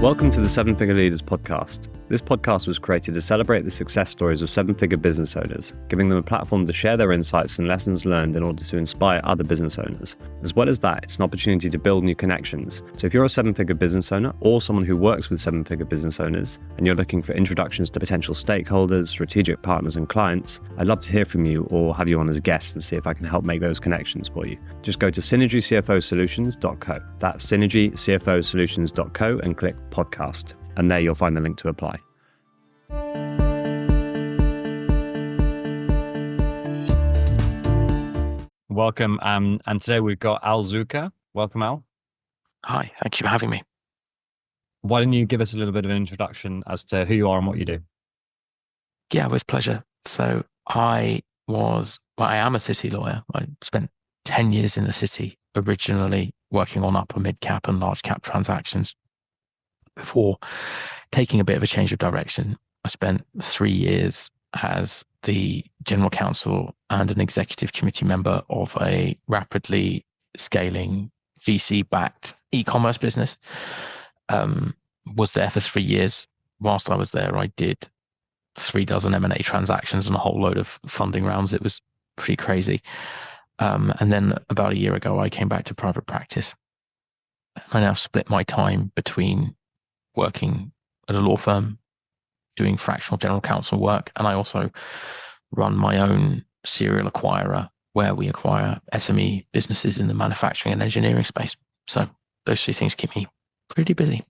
Welcome to the Seven Figure Leaders podcast. This podcast was created to celebrate the success stories of seven-figure business owners, giving them a platform to share their insights and lessons learned in order to inspire other business owners. As well as that, it's an opportunity to build new connections. So if you're a seven-figure business owner or someone who works with seven-figure business owners and you're looking for introductions to potential stakeholders, strategic partners and clients, I'd love to hear from you or have you on as a guest and see if I can help make those connections for you. Just go to synergycfosolutions.co. That's synergycfosolutions.co and click podcast. And there you'll find the link to apply. Welcome. And today we've got Al Zucker. Welcome, Al. Hi, thank you for having me. Why don't you give us a little bit of an introduction as to who you are and what you do? Yeah, with pleasure. So I am a city lawyer. I spent 10 years in the city, originally working on upper mid-cap and large cap transactions. Before taking a bit of a change of direction, I spent 3 years as the general counsel and an executive committee member of a rapidly scaling VC-backed e-commerce business. Was there for 3 years. Whilst I was there, I did 36 M&A transactions and a whole load of funding rounds. It was pretty crazy. And then about a year ago, I came back to private practice. I now split my time between working at a law firm, doing fractional general counsel work, and I also run my own serial acquirer where we acquire SME businesses in the manufacturing and engineering space. So those two things keep me pretty busy.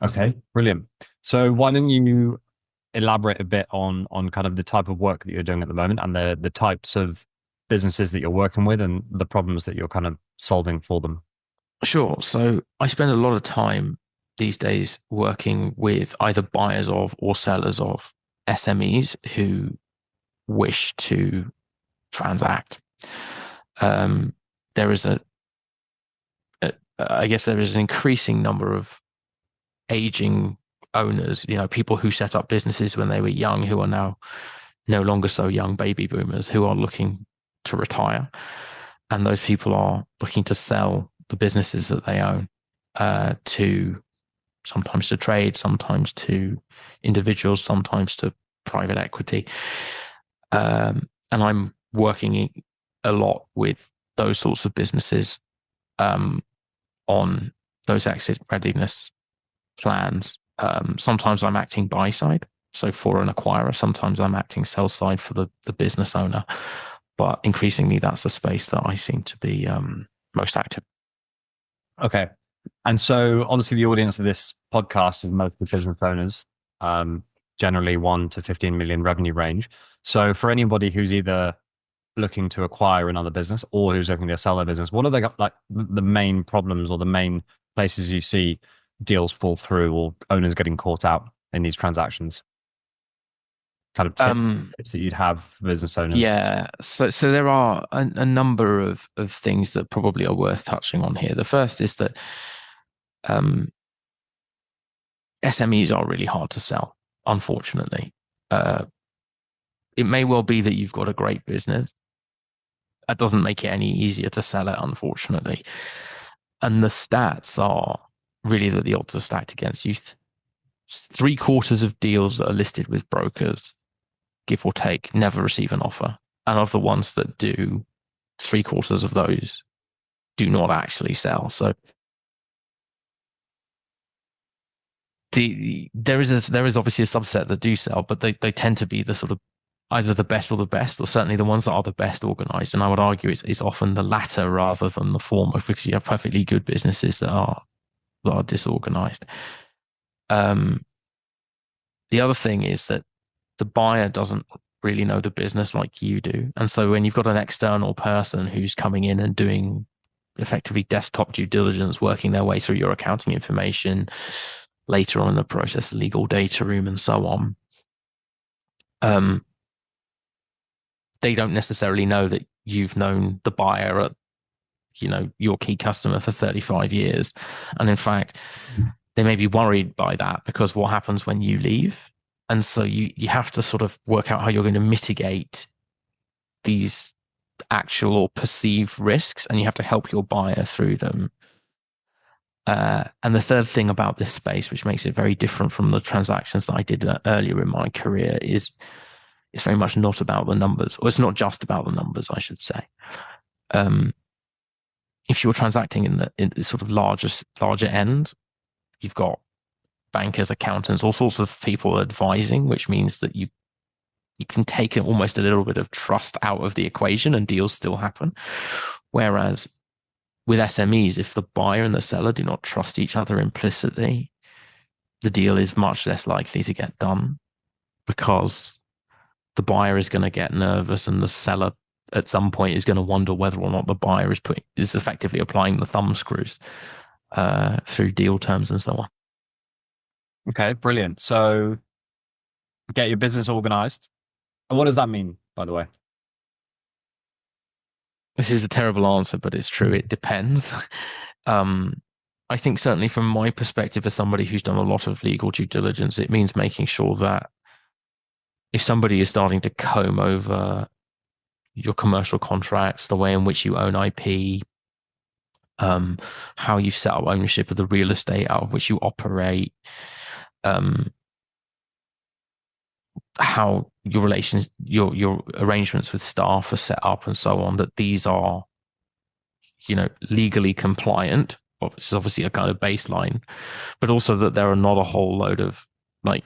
Okay, brilliant. So why don't you elaborate a bit on kind of the type of work that you're doing at the moment and the types of businesses that you're working with and the problems that you're kind of solving for them? Sure. So I spend a lot of time these days working with either buyers of or sellers of SMEs who wish to transact. There is I guess there is an increasing number of aging owners, people who set up businesses when they were young, who are now no longer so young, baby boomers, who are looking to retire. And those people are looking to sell the businesses that they own sometimes to trade, sometimes to individuals, sometimes to private equity. And I'm working a lot with those sorts of businesses on those exit readiness plans. Sometimes I'm acting buy side, so for an acquirer. Sometimes I'm acting sell side for the business owner. But increasingly, that's the space that I seem to be most active. Okay. And so obviously the audience of this podcast is mostly business owners, generally 1 to 15 million revenue range. So for anybody who's either looking to acquire another business or who's looking to sell their business, what are the main problems or the main places you see deals fall through or owners getting caught out in these transactions? Kind of tips that you'd have for business owners. Yeah, so there are a number of things that probably are worth touching on here. The first is that SMEs are really hard to sell, unfortunately. It may well be that you've got a great business. That doesn't make it any easier to sell it, unfortunately. And the stats are really that the odds are stacked against you. 3/4 of deals that are listed with brokers, give or take, never receive an offer. And of the ones that do, 3/4 of those do not actually sell. So there is obviously a subset that do sell, but they tend to be the sort of either the best, or certainly the ones that are the best organized. And I would argue it's often the latter rather than the former, because you have perfectly good businesses that are disorganized. The other thing is that the buyer doesn't really know the business like you do. And so when you've got an external person who's coming in and doing effectively desktop due diligence, working their way through your accounting information, later on in the process, legal data room and so on, they don't necessarily know that you've known the buyer at, your key customer for 35 years. And in fact, they may be worried by that because what happens when you leave? And so you have to sort of work out how you're going to mitigate these actual or perceived risks, and you have to help your buyer through them. And the third thing about this space, which makes it very different from the transactions that I did earlier in my career, is it's very much not about the numbers, or it's not just about the numbers, I should say. Um, if you're transacting in the sort of larger end, you've got bankers, accountants, all sorts of people advising, which means that you can take almost a little bit of trust out of the equation and deals still happen. Whereas with SMEs, if the buyer and the seller do not trust each other implicitly, the deal is much less likely to get done because the buyer is going to get nervous and the seller at some point is going to wonder whether or not the buyer is effectively applying the thumb screws through deal terms and so on. Okay, brilliant. So get your business organized. And what does that mean, by the way? This is a terrible answer, but it's true. It depends. I think certainly from my perspective as somebody who's done a lot of legal due diligence, it means making sure that if somebody is starting to comb over your commercial contracts, the way in which you own IP, how you set up ownership of the real estate out of which you operate, how your relations, your arrangements with staff are set up and so on, that these are, legally compliant. This is obviously a kind of baseline, but also that there are not a whole load of like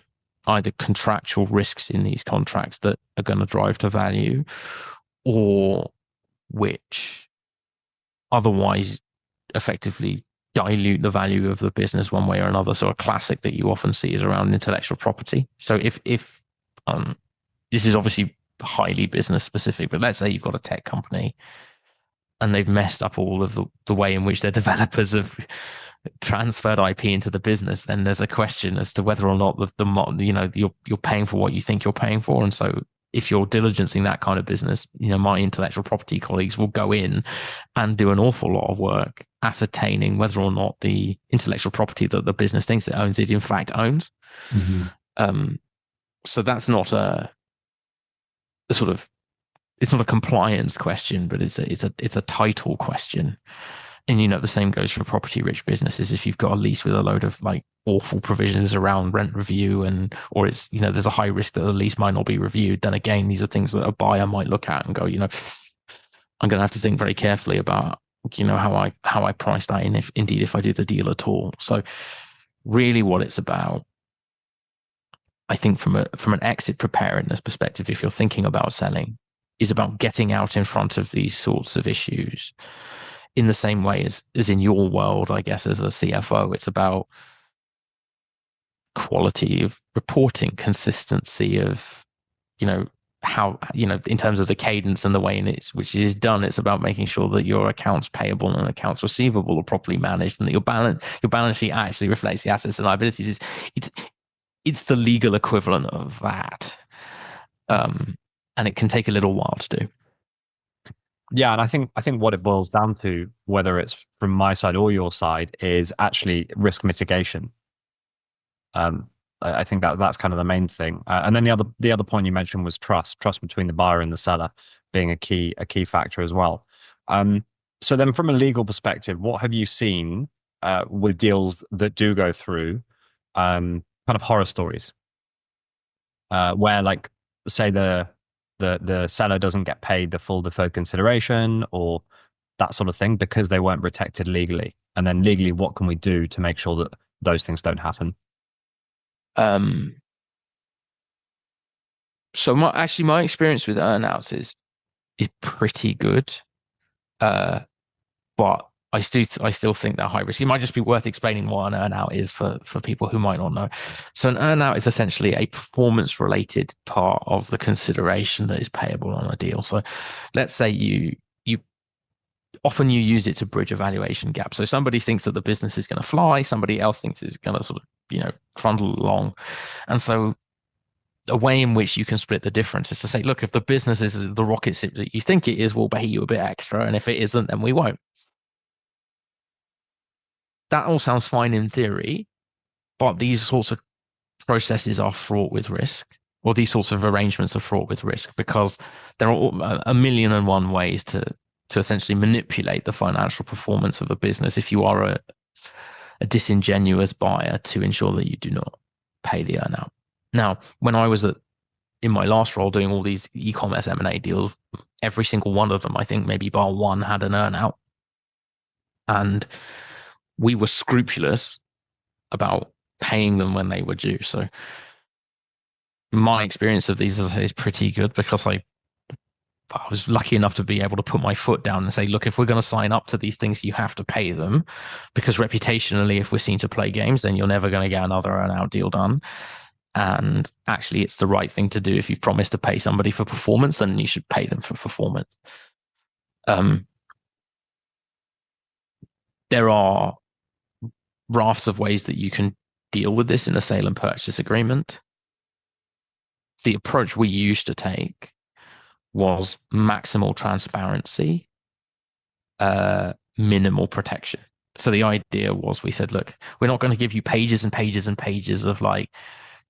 either contractual risks in these contracts that are going to drive to value or which otherwise effectively dilute the value of the business one way or another. So a classic that you often see is around intellectual property. So if this is obviously highly business specific, but let's say you've got a tech company and they've messed up all of the way in which their developers have transferred IP into the business, then there's a question as to whether or not you're paying for what you think you're paying for. And so if you're diligencing that kind of business, my intellectual property colleagues will go in and do an awful lot of work ascertaining whether or not the intellectual property that the business thinks it owns, it in fact owns. Mm-hmm. So that's not a sort of, it's not a compliance question, but it's a title question. And the same goes for property rich businesses. If you've got a lease with a load of like awful provisions around rent review or it's there's a high risk that the lease might not be reviewed, then again these are things that a buyer might look at and go, I'm going to have to think very carefully about how I price that in, if I do the deal at all. So really what it's about, I think from an exit preparedness perspective, if you're thinking about selling, is about getting out in front of these sorts of issues in the same way as in your world, I guess, as a CFO. It's about quality of reporting, consistency of, how, in terms of the cadence and the way in which it is done. It's about making sure that your accounts payable and accounts receivable are properly managed and that your balance sheet actually reflects the assets and liabilities. It's the legal equivalent of that. And it can take a little while to do. Yeah, and I think what it boils down to, whether it's from my side or your side, is actually risk mitigation. I think that's kind of the main thing. And then the other point you mentioned was trust between the buyer and the seller being a key factor as well. So then, from a legal perspective, what have you seen with deals that do go through? Kind of horror stories, where like say the seller doesn't get paid the full deferred consideration or that sort of thing because they weren't protected legally. And then legally, what can we do to make sure that those things don't happen? So my experience with earnouts is pretty good. But I still think they're high risk. It might just be worth explaining what an earnout is for people who might not know. So an earnout is essentially a performance related part of the consideration that is payable on a deal. So let's say you often use it to bridge a valuation gap. So somebody thinks that the business is going to fly, somebody else thinks it's going to sort of, trundle along. And so a way in which you can split the difference is to say, look, if the business is the rocket ship that you think it is, we'll pay you a bit extra. And if it isn't, then we won't. That all sounds fine in theory, but these sorts of processes are fraught with risk, or these sorts of arrangements are fraught with risk because there are a million and one ways to essentially manipulate the financial performance of a business if you are a disingenuous buyer to ensure that you do not pay the earnout. Now, when I was in my last role doing all these e-commerce M&A deals, every single one of them, I think maybe bar one, had an earnout. And we were scrupulous about paying them when they were due. So my experience of these, as I say, is pretty good because I was lucky enough to be able to put my foot down and say, look, if we're going to sign up to these things, you have to pay them, because reputationally, if we're seen to play games, then you're never going to get another earnout deal done. And actually, it's the right thing to do. If you've promised to pay somebody for performance, then you should pay them for performance. There are rafts of ways that you can deal with this in a sale and purchase agreement. The approach we used to take was maximal transparency, minimal protection. So the idea was, we said, look, we're not going to give you pages and pages and pages of like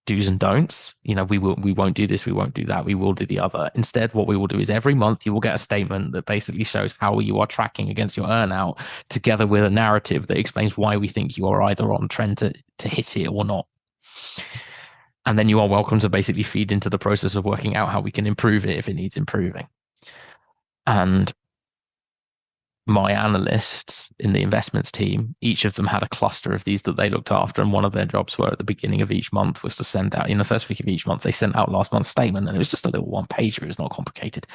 do's and don'ts. We won't do this, we won't do that, we will do the other. Instead, what we will do is every month you will get a statement that basically shows how you are tracking against your earnout, together with a narrative that explains why we think you are either on trend to hit it or not. And then you are welcome to basically feed into the process of working out how we can improve it if it needs improving. And my analysts in the investments team, each of them had a cluster of these that they looked after. And one of their jobs were at the beginning of each month was to send out, in the first week of each month, they sent out last month's statement. And it was just a little one pager. It was not complicated.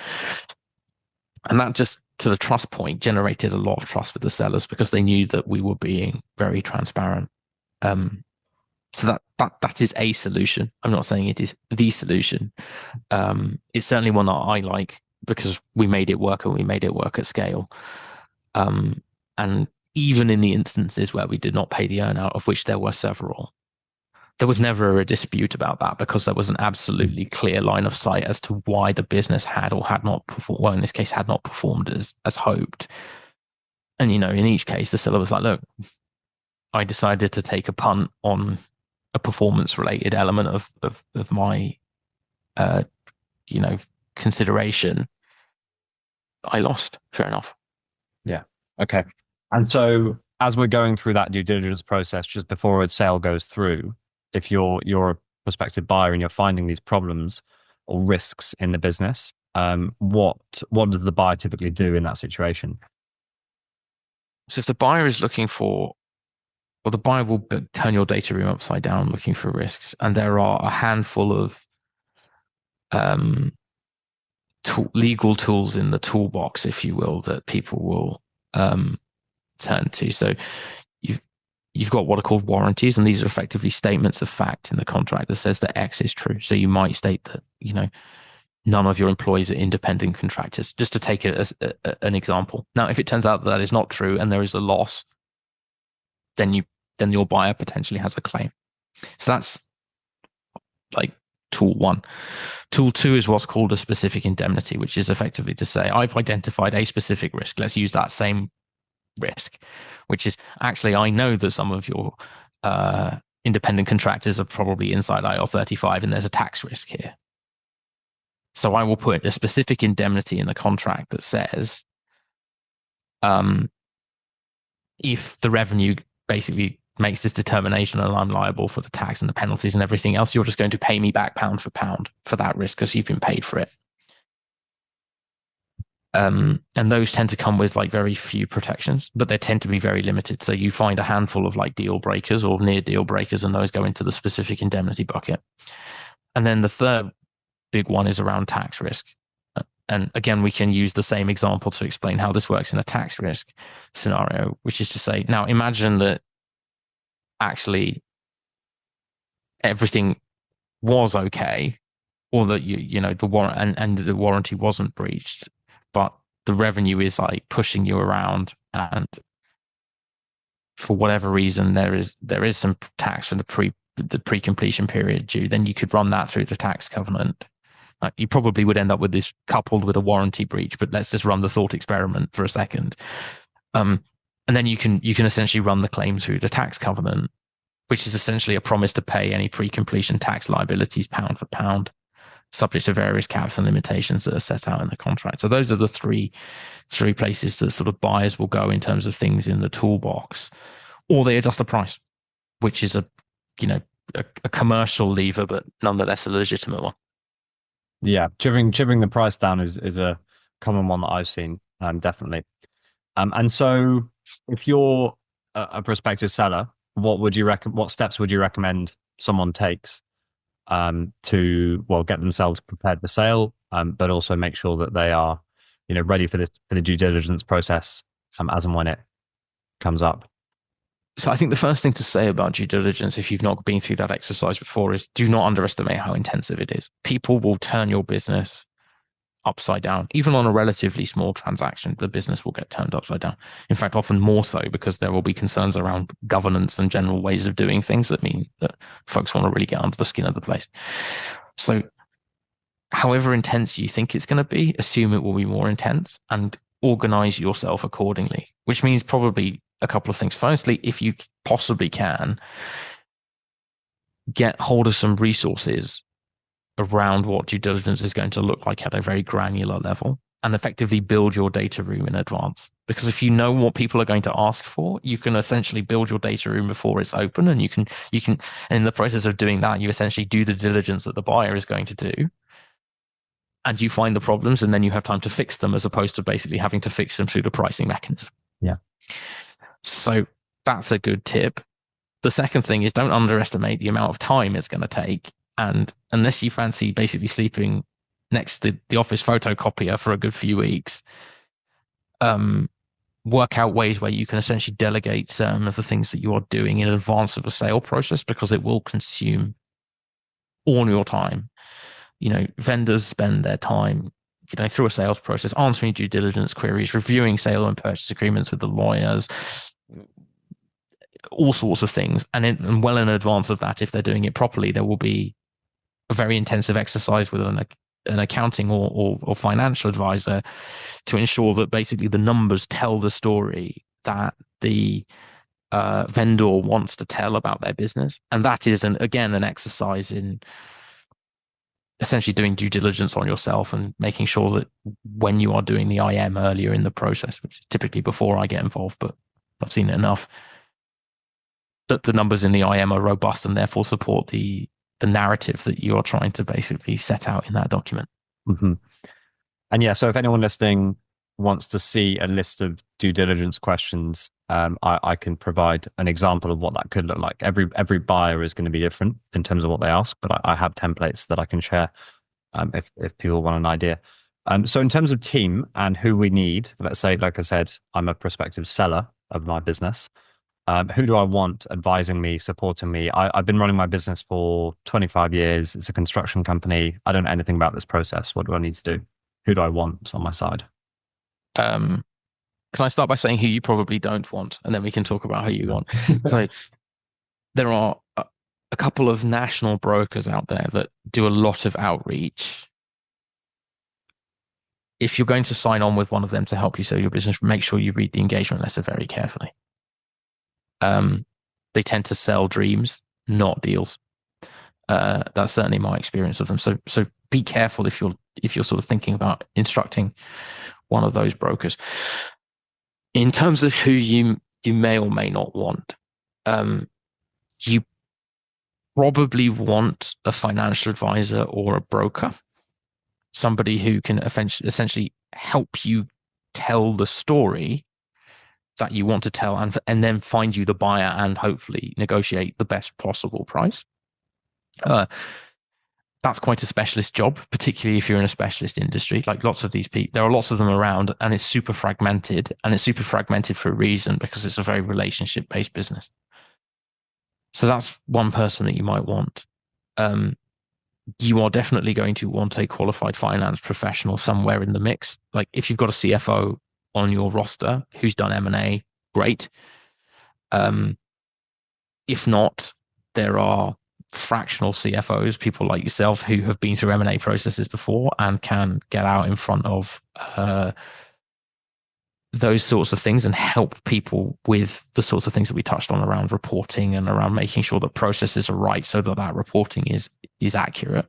And that, just to the trust point, generated a lot of trust with the sellers because they knew that we were being very transparent. So that is a solution. I'm not saying it is the solution. It's certainly one that I like because we made it work, and we made it work at scale. And even in the instances where we did not pay the earnout, of which there were several, there was never a dispute about that because there was an absolutely clear line of sight as to why the business had or had not performed, well, in this case, had not performed as hoped. And, in each case, the seller was like, look, I decided to take a punt on a performance-related element of my, consideration. I lost. Fair enough. Yeah. Okay. And so, as we're going through that due diligence process, just before a sale goes through, if you're a prospective buyer and you're finding these problems or risks in the business, what does the buyer typically do in that situation? So, if the buyer is looking for, well, the buyer will turn your data room upside down looking for risks. And there are a handful of legal tools in the toolbox, if you will, that people will turn to. So you've got what are called warranties, and these are effectively statements of fact in the contract that says that X is true. So you might state that, none of your employees are independent contractors, just to take it as an example. Now, if it turns out that is not true and there is a loss, then your buyer potentially has a claim. So that's like tool one. Tool two is what's called a specific indemnity, which is effectively to say, I've identified a specific risk. Let's use that same risk, which is, actually, I know that some of your independent contractors are probably inside IR35 and there's a tax risk here. So I will put a specific indemnity in the contract that says, if the revenue basically makes this determination and I'm liable for the tax and the penalties and everything else, you're just going to pay me back pound for pound for that risk because you've been paid for it. And those tend to come with like very few protections, but they tend to be very limited. So you find a handful of like deal breakers or near deal breakers, and those go into the specific indemnity bucket. And then the third big one is around tax risk. And again, we can use the same example to explain how this works in a tax risk scenario, which is to say, now imagine that actually everything was okay, or that the warrant and the warranty wasn't breached, but the revenue is like pushing you around, and for whatever reason there is some tax from the pre-completion period due, then you could run that through the tax covenant. You probably would end up with this coupled with a warranty breach, but let's just run the thought experiment for a second. And then you can essentially run the claim through the tax covenant, which is essentially a promise to pay any pre-completion tax liabilities pound for pound, subject to various caps and limitations that are set out in the contract. So those are the three places that sort of buyers will go in terms of things in the toolbox. or they adjust the price, which is a commercial lever, but nonetheless a legitimate one. Yeah, chipping the price down is a common one that I've seen, definitely. And so if you're a prospective seller, what steps would you recommend someone takes to, well, get themselves prepared for sale, but also make sure that they are, ready for the due diligence process, as and when it comes up? So I think the first thing to say about due diligence, if you've not been through that exercise before, is do not underestimate how intensive it is. People will turn your business upside down. Even on a relatively small transaction, the business will get turned upside down. In fact, often more so, because there will be concerns around governance and general ways of doing things that mean that folks want to really get under the skin of the place. So however intense you think it's going to be, assume it will be more intense and organize yourself accordingly, which means probably a couple of things. Firstly, if you possibly can, get hold of some resources around what due diligence is going to look like at a very granular level, and effectively build your data room in advance. Because if you know what people are going to ask for, you can essentially build your data room before it's open, and you can, and in the process of doing that, you essentially do the diligence that the buyer is going to do, and you find the problems, and then you have time to fix them, as opposed to basically having to fix them through the pricing mechanism. Yeah. So that's a good tip. The second thing is, don't underestimate the amount of time it's going to take. And unless you fancy basically sleeping next to the office photocopier for a good few weeks, work out ways where you can essentially delegate some of the things that you are doing in advance of a sale process, because it will consume all your time. Vendors spend their time, through a sales process, answering due diligence queries, reviewing sale and purchase agreements with the lawyers, all sorts of things. And well in advance of that, if they're doing it properly, there will be a very intensive exercise with an accounting or financial advisor to ensure that basically the numbers tell the story that the vendor wants to tell about their business. And that is, again, an exercise in essentially doing due diligence on yourself and making sure that when you are doing the IM earlier in the process, which is typically before I get involved, but I've seen it enough, that the numbers in the IM are robust and therefore support the narrative that you are trying to basically set out in that document. Mm-hmm. And yeah, so if anyone listening wants to see a list of due diligence questions, I can provide an example of what that could look like. Every buyer is going to be different in terms of what they ask, but I have templates that I can share if people want an idea. So in terms of team and who we need, let's say, like I said, I'm a prospective seller of my business. Who do I want advising me, supporting me? I've been running my business for 25 years. It's a construction company. I don't know anything about this process. What do I need to do? Who do I want on my side? Can I start by saying who you probably don't want, and then we can talk about who you want? So there are a couple of national brokers out there that do a lot of outreach. If you're going to sign on with one of them to help you sell your business, make sure you read the engagement letter very carefully. They tend to sell dreams, not deals. That's certainly my experience of them. So be careful if you're sort of thinking about instructing one of those brokers. In terms of who you may or may not want, you probably want a financial advisor or a broker, somebody who can essentially help you tell the story that you want to tell, and then find you the buyer and hopefully negotiate the best possible price. That's quite a specialist job, particularly if you're in a specialist industry. Like lots of these people, there are lots of them around, and it's super fragmented. And it's super fragmented for a reason, because it's a very relationship-based business. So that's one person that you might want. You are definitely going to want a qualified finance professional somewhere in the mix. Like if you've got a CFO on your roster who's done M&A, great. If not, there are fractional CFOs, people like yourself who have been through M&A processes before and can get out in front of those sorts of things and help people with the sorts of things that we touched on around reporting and around making sure that processes are right so that reporting is accurate.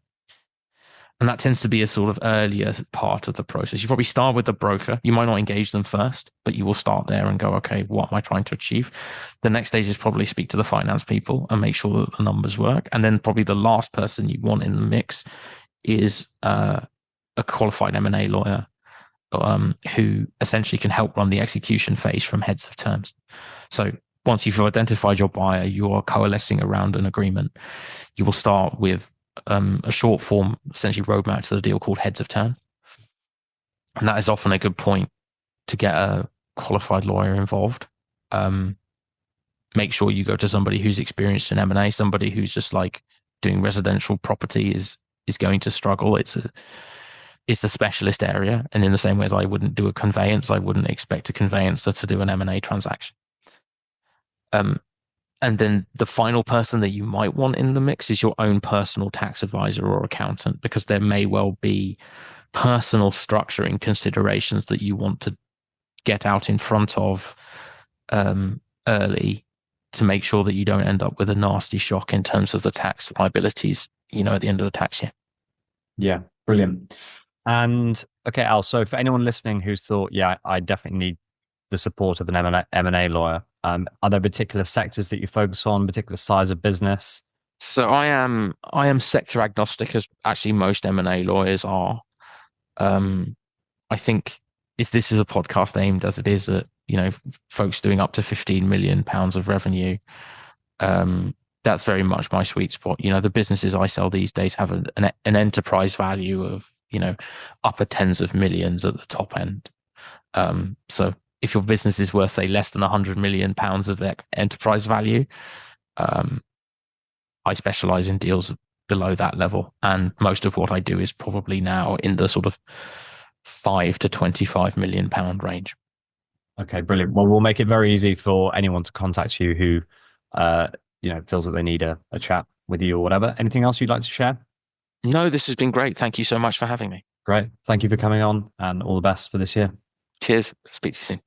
And that tends to be a sort of earlier part of the process. You probably start with the broker. You might not engage them first, but you will start there and go, okay, what am I trying to achieve? The next stage is probably speak to the finance people and make sure that the numbers work. And then probably the last person you want in the mix is a qualified M&A lawyer who essentially can help run the execution phase from heads of terms. So once you've identified your buyer, you are coalescing around an agreement. You will start with a short form, essentially roadmap to the deal called heads of terms. And that is often a good point to get a qualified lawyer involved. Make sure you go to somebody who's experienced in M&A. Somebody who's just like doing residential property is going to struggle. It's a specialist area. And in the same way as I wouldn't do a conveyance, I wouldn't expect a conveyancer to do an M&A transaction. And then the final person that you might want in the mix is your own personal tax advisor or accountant, because there may well be personal structuring considerations that you want to get out in front of early to make sure that you don't end up with a nasty shock in terms of the tax liabilities, at the end of the tax year. Yeah, brilliant. And okay, Al, so for anyone listening who's thought, yeah, I definitely need the support of an M&A lawyer, are there particular sectors that you focus on, particular size of business? So I am sector agnostic, as actually most M&A lawyers are. I think if this is a podcast aimed as it is at, folks doing up to 15 million pounds of revenue, that's very much my sweet spot. The businesses I sell these days have an enterprise value of, upper tens of millions at the top end. So if your business is worth, say, less than 100 million pounds of enterprise value, I specialize in deals below that level. And most of what I do is probably now in the sort of 5 to 25 million pound range. Okay, brilliant. Well, we'll make it very easy for anyone to contact you who, feels that they need a chat with you or whatever. Anything else you'd like to share? No, this has been great. Thank you so much for having me. Great. Thank you for coming on, and all the best for this year. Cheers. Speak to you soon.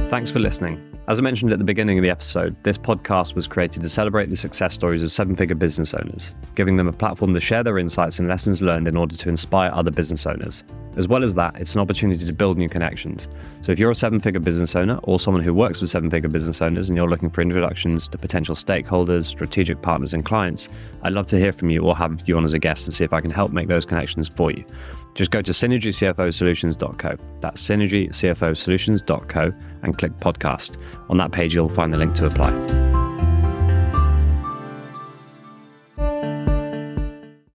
Thanks for listening. As I mentioned at the beginning of the episode, this podcast was created to celebrate the success stories of seven-figure business owners, giving them a platform to share their insights and lessons learned in order to inspire other business owners. As well as that, it's an opportunity to build new connections. So if you're a seven-figure business owner or someone who works with seven-figure business owners and you're looking for introductions to potential stakeholders, strategic partners and clients, I'd love to hear from you or have you on as a guest and see if I can help make those connections for you. Just go to synergycfosolutions.co. That's synergycfosolutions.co and click podcast. On that page, you'll find the link to apply.